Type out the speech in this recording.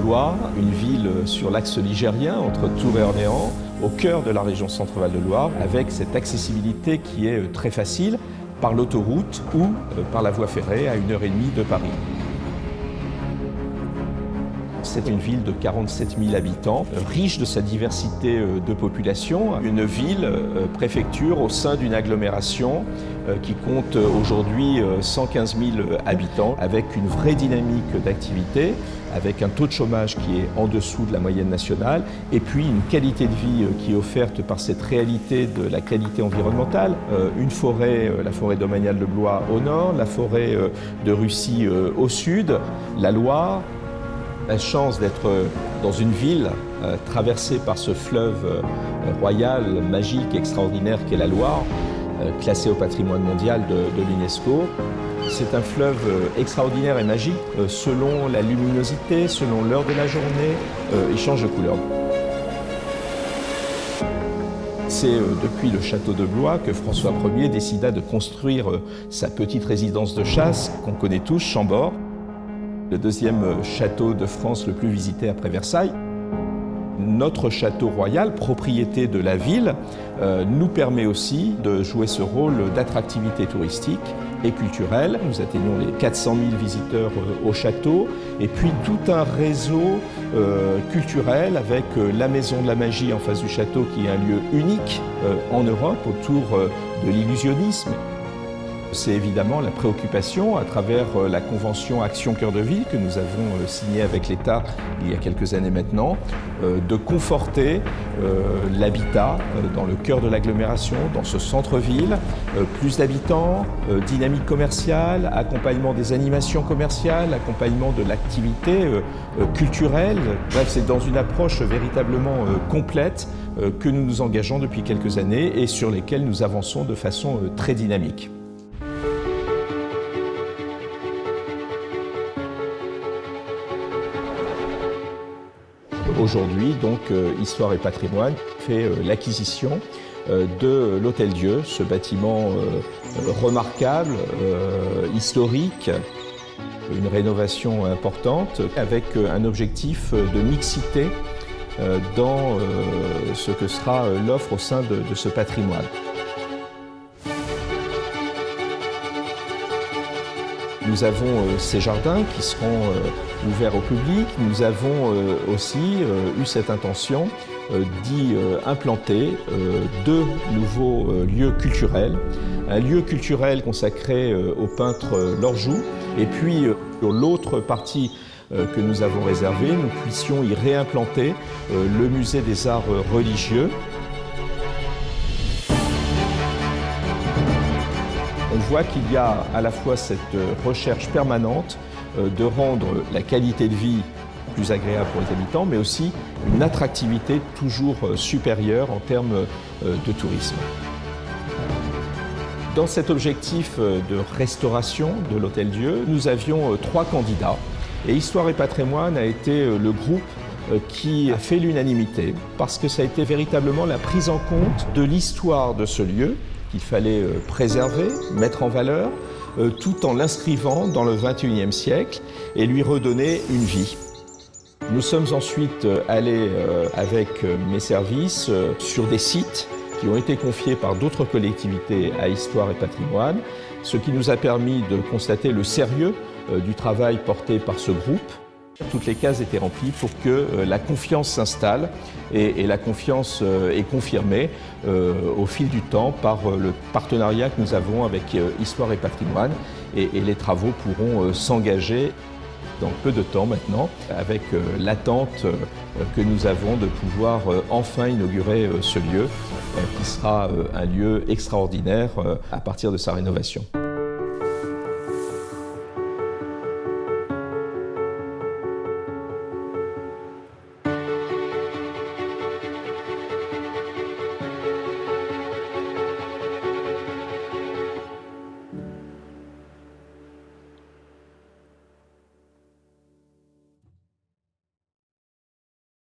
Blois, une ville sur l'axe ligérien entre Tours et Orléans, au cœur de la région Centre-Val de Loire, avec cette accessibilité qui est très facile par l'autoroute ou par la voie ferrée à 1h30 de Paris. C'est une ville de 47 000 habitants, riche de sa diversité de population, une ville, préfecture au sein d'une agglomération qui compte aujourd'hui 115 000 habitants, avec une vraie dynamique d'activité, avec un taux de chômage qui est en dessous de la moyenne nationale, et puis une qualité de vie qui est offerte par cette réalité de la qualité environnementale. Une forêt, la forêt domaniale de Blois au nord, la forêt de Russie au sud, la Loire. La chance d'être dans une ville traversée par ce fleuve royal, magique, extraordinaire qu'est la Loire, classé au patrimoine mondial de l'UNESCO. C'est un fleuve extraordinaire et magique. Selon la luminosité, selon l'heure de la journée, il change de couleur. C'est depuis le château de Blois que François Ier décida de construire sa petite résidence de chasse qu'on connaît tous, Chambord. Le deuxième château de France le plus visité après Versailles. Notre château royal, propriété de la ville, nous permet aussi de jouer ce rôle d'attractivité touristique et culturelle. Nous atteignons les 400 000 visiteurs au château et puis tout un réseau culturel avec la Maison de la Magie en face du château qui est un lieu unique en Europe autour de l'illusionnisme. C'est évidemment la préoccupation à travers la convention Action Cœur de Ville que nous avons signée avec l'État il y a quelques années maintenant, de conforter l'habitat dans le cœur de l'agglomération, dans ce centre-ville, plus d'habitants, dynamique commerciale, accompagnement des animations commerciales, accompagnement de l'activité culturelle. Bref, c'est dans une approche véritablement complète que nous nous engageons depuis quelques années et sur lesquelles nous avançons de façon très dynamique. Aujourd'hui, donc, Histoire et Patrimoine fait l'acquisition de l'Hôtel-Dieu, ce bâtiment remarquable, historique, une rénovation importante avec un objectif de mixité dans ce que sera l'offre au sein de ce patrimoine. Nous avons ces jardins qui seront ouverts au public. Nous avons aussi eu cette intention d'y implanter deux nouveaux lieux culturels. Un lieu culturel consacré au peintre Lorjou et puis sur l'autre partie que nous avons réservée, nous puissions y réimplanter le musée des arts religieux. On voit qu'il y a à la fois cette recherche permanente de rendre la qualité de vie plus agréable pour les habitants, mais aussi une attractivité toujours supérieure en termes de tourisme. Dans cet objectif de restauration de l'Hôtel-Dieu, nous avions 3 candidats et Histoire et Patrimoine a été le groupe qui a fait l'unanimité parce que ça a été véritablement la prise en compte de l'histoire de ce lieu qu'il fallait préserver, mettre en valeur, tout en l'inscrivant dans le XXIe siècle et lui redonner une vie. Nous sommes ensuite allés avec mes services sur des sites qui ont été confiés par d'autres collectivités à Histoire et Patrimoine, ce qui nous a permis de constater le sérieux du travail porté par ce groupe. Toutes les cases étaient remplies pour que la confiance s'installe et la confiance est confirmée au fil du temps par le partenariat que nous avons avec Histoire et Patrimoine et les travaux pourront s'engager dans peu de temps maintenant avec l'attente que nous avons de pouvoir enfin inaugurer ce lieu qui sera un lieu extraordinaire à partir de sa rénovation.